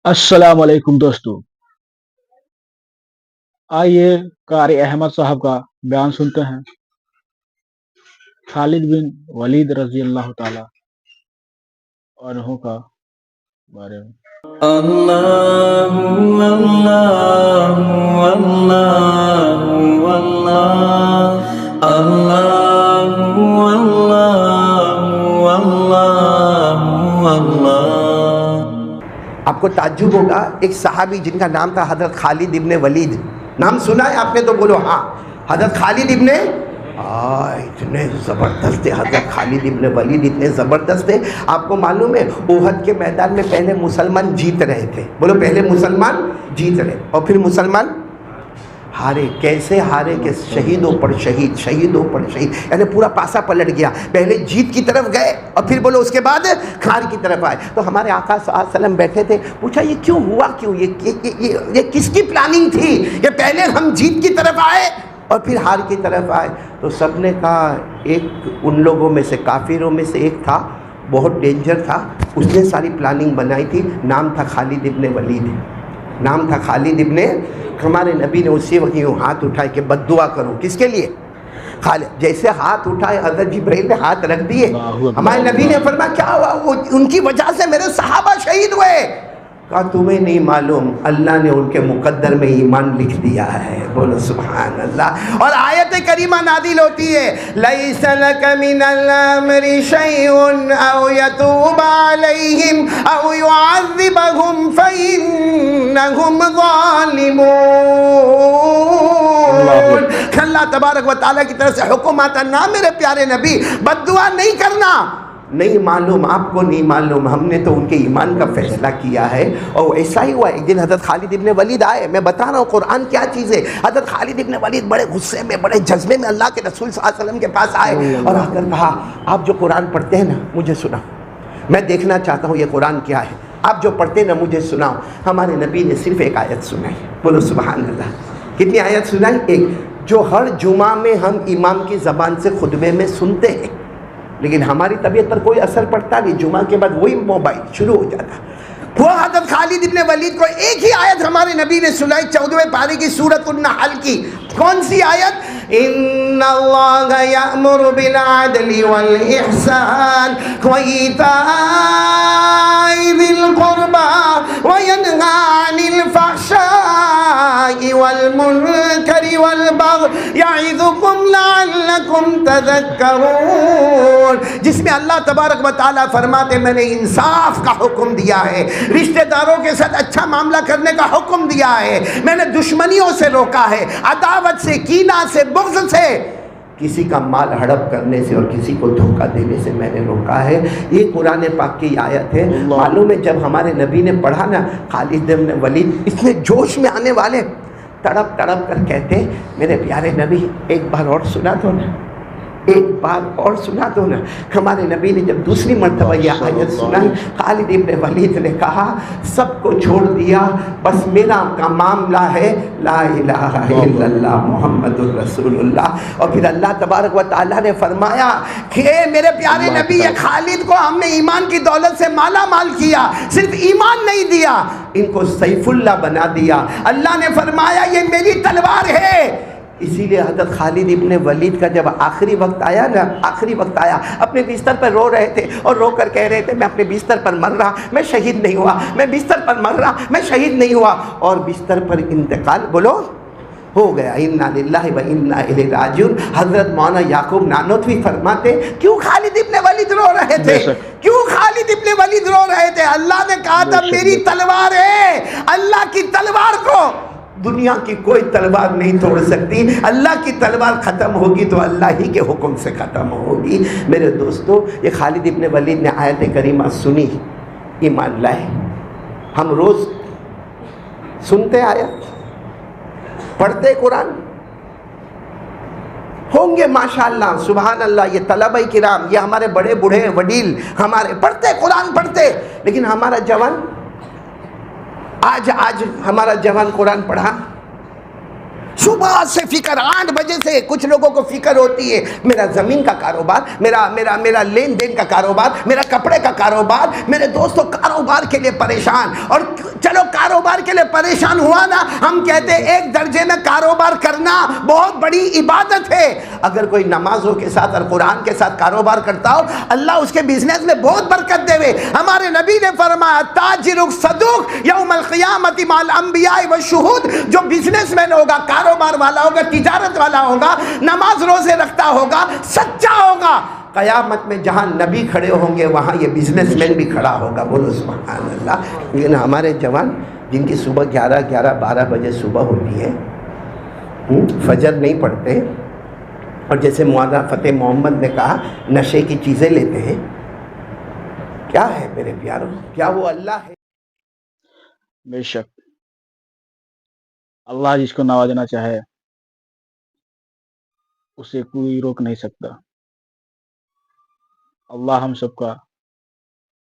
अस्सलाम वालेकुम दोस्तों। आइए कारी अहमद साहब का बयान सुनते हैं खालिद बिन वलीद रजी अल्लाह ताला अन्हु का बारे में। अल्लाहु अल्लाहु अल्लाहु अल्लाह अल्लाहु अल्लाहु अल्लाहु अल्लाह। आपको ताज्जुब होगा, एक सहाबी जिनका नाम था हजरत खालिद इब्ने वलीद। नाम सुना है आपने? तो बोलो हाँ। हजरत खालिद इब्ने इतने ज़बरदस्त थे हजरत खालिद इब्ने वलीद, इतने ज़बरदस्त थे। आपको मालूम है ओहद के मैदान में पहले मुसलमान जीत रहे थे। बोलो, पहले मुसलमान जीत रहे और फिर मुसलमान हारे। कैसे हारे कि शहीदों पर शहीद, शहीदों पर शहीद, यानी पूरा पासा पलट गया। पहले जीत की तरफ गए और फिर बोलो उसके बाद हार की तरफ आए। तो हमारे आका सल्लल्लाहु अलैहि वसल्लम बैठे थे, पूछा ये क्यों हुआ, क्यों ये किसकी प्लानिंग थी? ये पहले हम जीत की तरफ आए और फिर हार की तरफ आए। तो सब ने कहा, एक उन लोगों में से, काफिरों में से एक था, बहुत डेंजर था, उसने सारी प्लानिंग बनाई थी। नाम था खालिद इब्ने वलीद, नाम था खालिद इब्ने। हमारे नबी ने उसी वक्त यूँ हाथ उठाए कि बद्दुआ करो। किसके लिए? खालिद। जैसे हाथ उठाए हज़रत जिब्राइल ने हाथ रख दिए, हमारे नबी ने फरमाया क्या हुआ? वो उनकी वजह से मेरे सहाबा शहीद हुए। कहा तुम्हें नहीं मालूम, अल्लाह ने उनके मुकद्दर में ईमान लिख दिया है। बोलो सुभान अल्लाह। और आयत करीमा नादिल होती है, लैसा लक मिनल अम्रि शैउन औ यतूब अलैहिम औ युअज़्ज़िबहुम फइन्नहुम ज़ालिमून। अल्लाह तबारक व तआला की तरफ से हुक्म आता, ना मेरे प्यारे नबी बद्दुआ नहीं करना। नहीं मालूम, आपको नहीं मालूम, हमने तो उनके ईमान का फैसला किया है। और ऐसा ही हुआ। एक दिन हज़रत खालिद इब्ने वलीद आए। मैं बता रहा हूँ कुरान क्या चीज़ है। हज़रत खालिद इब्ने वलीद बड़े गुस्से में, बड़े जज्बे में अल्लाह के रसूल सल्लल्लाहु अलैहि वसल्लम के पास आए और आकर कहा, आप जो कुरान पढ़ते हैं ना, मुझे सुनाओ, मैं देखना चाहता हूँ ये कुरान क्या है। आप जो पढ़ते हैं ना, मुझे सुनाओ। हमारे नबी ने सिर्फ एक आयत सुनाई। बोलो सुभान अल्लाह। कितनी आयत सुनाई? एक, जो हर जुमा में हम इमाम की ज़बान से खुतबे में सुनते हैं, लेकिन हमारी तबीयत पर कोई असर पड़ता नहीं। जुमा के बाद वही मोबाइल शुरू हो जाता। वो हज़रत खालिद इब्ने वलीद को एक ही आयत हमारे नबी ने सुनाई, 14वें पारे की सूरत उन-नहल की। कौन सी आयत? इन्नल्लाह यअमुरु बिल अदलि वल इहसान व ईताइ ज़िल क़ुरबा व यनहा अनिल फ़हशाइ वल मुनकरि वल बग़य यइज़ुकुम लअल्लकुम तज़क्करून। जिसमें अल्लाह तबारक व तआला फरमाते, मैंने इंसाफ का हुक्म दिया है, रिश्तेदारों के साथ अच्छा मामला करने का हुक्म दिया है, मैंने दुश्मनियों से रोका है, अदावत से, कीना से, बुग़्ज़ से, किसी का माल हड़प करने से और किसी को धोखा देने से मैंने रोका है। ये कुरान पाक की आयत है। मालूम है जब हमारे नबी ने पढ़ा ना, खालिद इब्ने वलीद इसमें जोश में आने वाले तड़प तड़प कर कहते, मेरे प्यारे नबी एक बार और सुना दो ना, एक बार और सुना दो ना। हमारे नबी ने जब दूसरी मर्तबा यह आयत सुनाई, खालिद इब्ने वलीद ने कहा, सबको छोड़ दिया, बस मेरा का मामला है ला इलाहा इल्लल्लाह मुहम्मदुर रसूलुल्लाह। और फिर अल्लाह तबारक व तआला ने फरमाया कि मेरे प्यारे नबी, ये खालिद को हमने ईमान की दौलत से माला माल किया, सिर्फ ईमान नहीं दिया, इनको सैफुल्लाह बना दिया। अल्लाह ने फरमाया ये मेरी तलवार है। इसीलिए हज़रत खालिद इब्ने वलीद का जब आखिरी वक्त आया ना, आखिरी वक्त आया, अपने बिस्तर पर रो रहे थे और रो कर कह रहे थे, मैं अपने बिस्तर पर मर रहा, मैं शहीद नहीं हुआ, मैं बिस्तर पर मर रहा, मैं शहीद नहीं हुआ। और बिस्तर पर इंतकाल बोलो हो गया। इन्ना लिल्लाहि व इन्ना इलैहि राजिऊन। हज़रत मौलाना याकूब नानोतवी फरमाते, क्यों खालिद इब्ने वलीद रो रहे थे? क्यों खालिद इब्ने वलीद रो रहे थे? अल्लाह ने कहा था मेरी तलवार है, अल्लाह की तलवार को दुनिया की कोई तलवार नहीं तोड़ सकती। अल्लाह की तलवार ख़त्म होगी तो अल्लाह ही के हुक्म से ख़त्म होगी। मेरे दोस्तों, ये खालिद इब्ने वलीद ने आयत करीमा सुनी, ईमान लाए। हम रोज़ सुनते आयत, पढ़ते कुरान होंगे माशाअल्लाह सुभान अल्लाह, ये तलबा किराम, ये हमारे बड़े बूढ़े वडील हमारे पढ़ते कुरान पढ़ते, लेकिन हमारा जवान आज हमारा जवान कुरान पढ़ा, صبح سے فکر، 8 بجے سے کچھ لوگوں کو فکر ہوتی ہے میرا زمین کا کاروبار، میرا لین دین کا کاروبار، میرا کپڑے کا کاروبار، میرے دوستوں کاروبار کے لیے پریشان. اور چلو کاروبار کے لیے پریشان ہوا نا، ہم کہتے ہیں 1 درجے میں کاروبار کرنا بہت بڑی عبادت ہے. اگر کوئی نمازوں کے ساتھ اور قرآن کے ساتھ کاروبار کرتا ہو، اللہ اس کے بزنس میں بہت برکت دے. ہمارے نبی نے فرمایا تاجر صدوق یوم القیامت مع الانبیاء والشہود. جو بزنس مین ہوگا، کاروبار والا ہوگا، تجارت والا ہوگا، نماز روزے رکھتا ہوگا، سچا ہوگا، قیامت میں جہاں نبی کھڑے ہوں گے وہاں یہ بزنس مین بھی کھڑا ہوگا. بولو سبحان اللہ. لیکن ہمارے جوان جن کی صبح 11-12 بجے صبح ہوتی ہے، فجر نہیں پڑھتے، اور جیسے مولانا فتح محمد نے کہا نشے کی چیزیں لیتے ہیں. کیا ہے میرے پیاروں؟ کیا وہ اللہ ہے؟ بے شک اللہ جس کو نوازنا چاہے اسے کوئی روک نہیں سکتا. اللہ ہم سب کا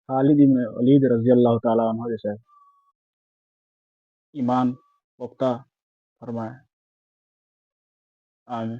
خالد بن ولید رضی اللہ تعالیٰ عنہ جیسا ایمان پختہ فرمائے. آمین.